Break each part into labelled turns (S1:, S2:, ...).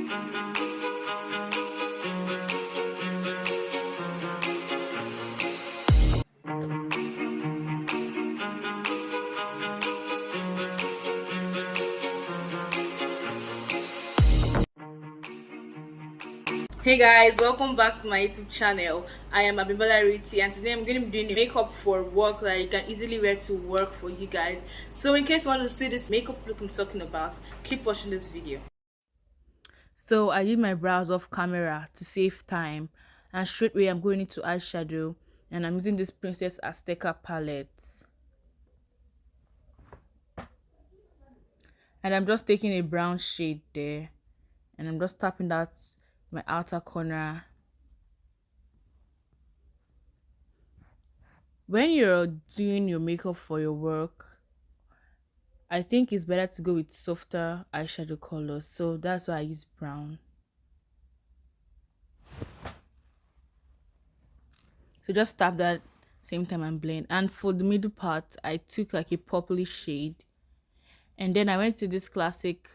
S1: Hey guys, welcome back to my YouTube channel. I am Abimbola Ruthie, and today I'm going to be doing makeup for work that you can easily wear to work for you guys. So in case you want to see this makeup look I'm talking about, keep watching this video. So I did my brows off camera to save time, and straight away I'm going into eyeshadow, and I'm using this Princess Azteca palette. And I'm just taking a brown shade there, and I'm just tapping that my outer corner. When you're doing your makeup for your work, I think it's better to go with softer eyeshadow colors, so that's why I use brown. So just tap that same time and blend. And for the middle part, I took like a purplish shade, and then I went to this classic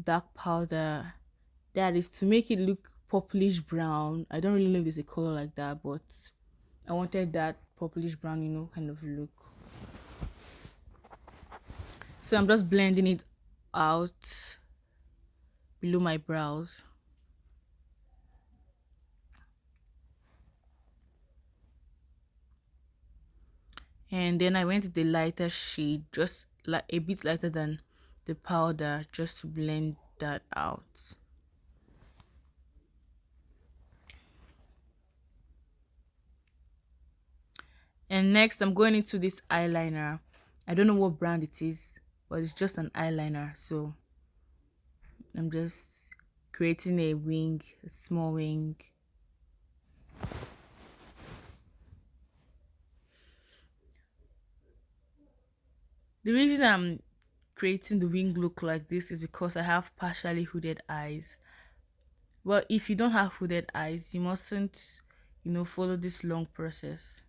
S1: dark powder that is to make it look purplish brown. I don't really know if there's a color like that, but I wanted that purplish brown, kind of look. So I'm just blending it out below my brows. And then I went to the lighter shade, just like a bit lighter than the powder, just to blend that out. And next I'm going into this eyeliner. I don't know what brand it is, but it's just an eyeliner. So I'm just creating a wing, a small wing. The reason I'm creating the wing look like this is because I have partially hooded eyes. Well, if you don't have hooded eyes, you mustn't, follow this long process.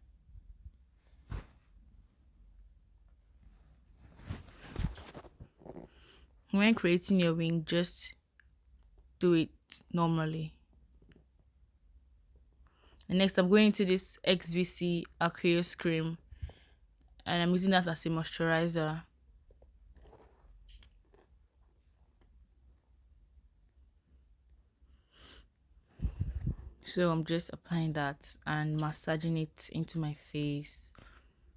S1: When creating your wing, just do it normally. And next I'm going into this XBC Aqueous cream, and I'm using that as a moisturizer. So I'm just applying that and massaging it into my face.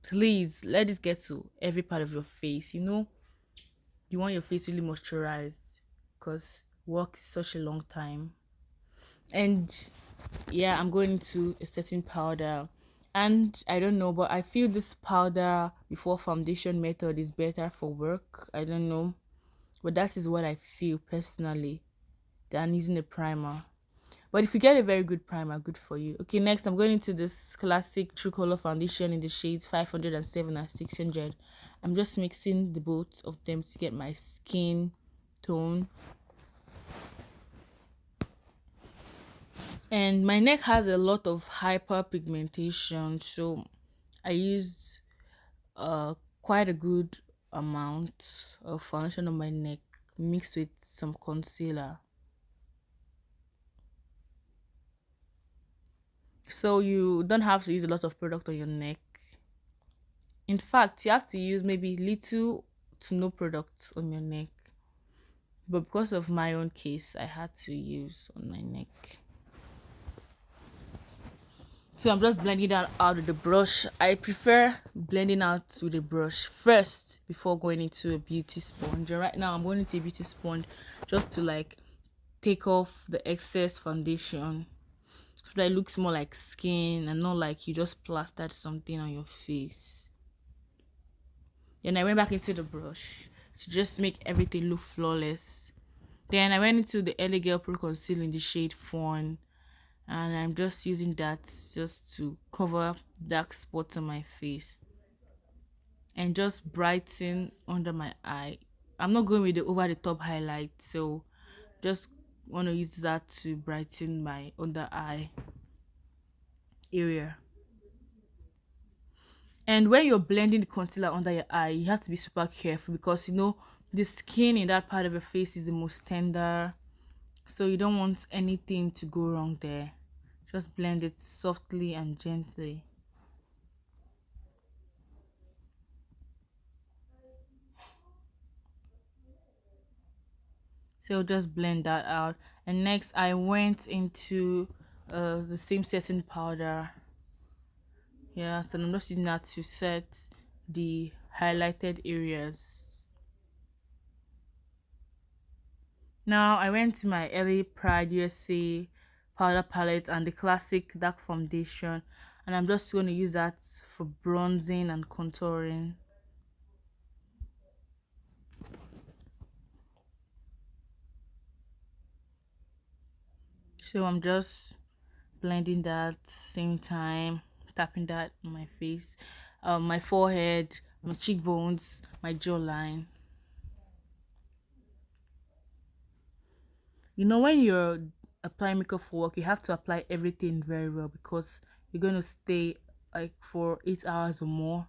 S1: Please let it get to every part of your face. You want your face really moisturized because work is such a long time. And yeah, I'm going into a setting powder, and I don't know, but I feel this powder before foundation method is better for work. I don't know, but that is what I feel personally than using a primer. But if you get a very good primer, good for you. Okay, next I'm going into this classic True Color foundation in the shades 507 and 600. I'm just mixing the both of them to get my skin tone. And my neck has a lot of hyperpigmentation, so I used quite a good amount of foundation on my neck mixed with some concealer. So you don't have to use a lot of product on your neck. In fact, you have to use maybe little to no product on your neck. But because of my own case, I had to use on my neck. So I'm just blending that out with the brush. I prefer blending out with a brush first before going into a beauty sponge. And right now I'm going into a beauty sponge just to like take off the excess foundation, so that it looks more like skin and not like you just plastered something on your face. Then I went back into the brush to just make everything look flawless. Then I went into the Elegance Pro Conceal in the shade Fawn, and I'm just using that just to cover dark spots on my face and just brighten under my eye. I'm not going with the over the top highlight, so just want to use that to brighten my under eye area. And when you're blending the concealer under your eye, you have to be super careful because the skin in that part of your face is the most tender so you don't want anything to go wrong there. Just blend it softly and gently. So just blend that out. And next I went into the same setting powder. Yeah, so I'm just using that to set the highlighted areas. Now I went to my LA Pride USA powder palette and the classic dark foundation, and I'm just going to use that for bronzing and contouring. So I'm just blending that same time, tapping that on my face, my forehead, my cheekbones, my jawline. You know, when you're applying makeup for work, you have to apply everything very well because you're going to stay like for 8 hours or more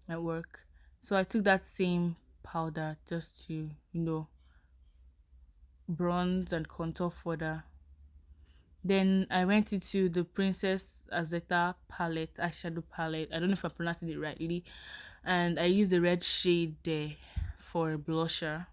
S1: at work. So I took that same powder just to, bronze and contour further. Then I went into the Princess Azteca palette, eyeshadow palette. I don't know if I'm pronouncing it rightly. And I used the red shade there for a blusher.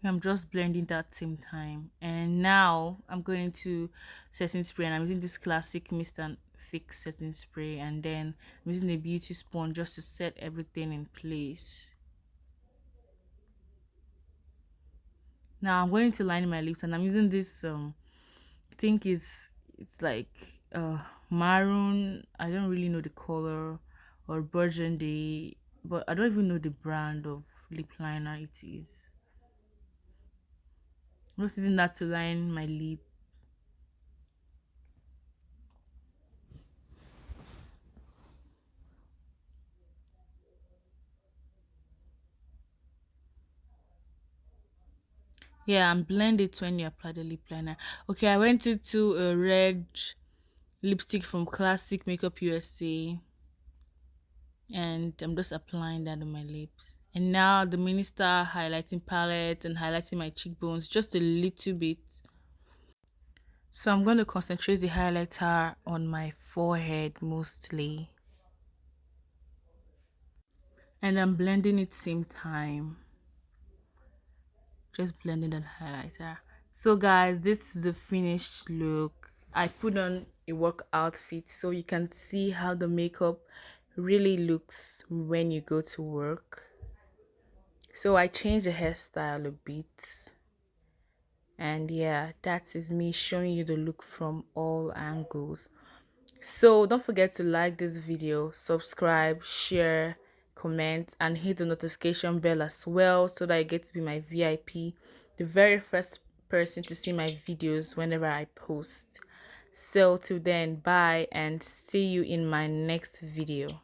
S1: I'm just blending that same time. And now I'm going into setting spray, and I'm using this classic mist and fix setting spray. And then I'm using a beauty sponge just to set everything in place. Now I'm going to line my lips, and I'm using this I think it's like maroon. I don't really know the color, or burgundy, but I don't even know the brand of lip liner it is. I'm just using that to line my lip. Yeah, and blend it when you apply the lip liner. Okay, I went into a red lipstick from Classic Makeup USA, and I'm just applying that on my lips. And now the mini star highlighting palette and highlighting my cheekbones just a little bit. So I'm going to concentrate the highlighter on my forehead mostly, and I'm blending it same time, just blending that highlighter. So guys, this is the finished look. I put on a work outfit so you can see how the makeup really looks when you go to work. So I changed the hairstyle a bit, and yeah, that is me showing you the look from all angles. So don't forget to like this video, subscribe, share, comment, and hit the notification bell as well so that you get to be my VIP, the very first person to see my videos whenever I post. So till then, bye, and see you in my next video.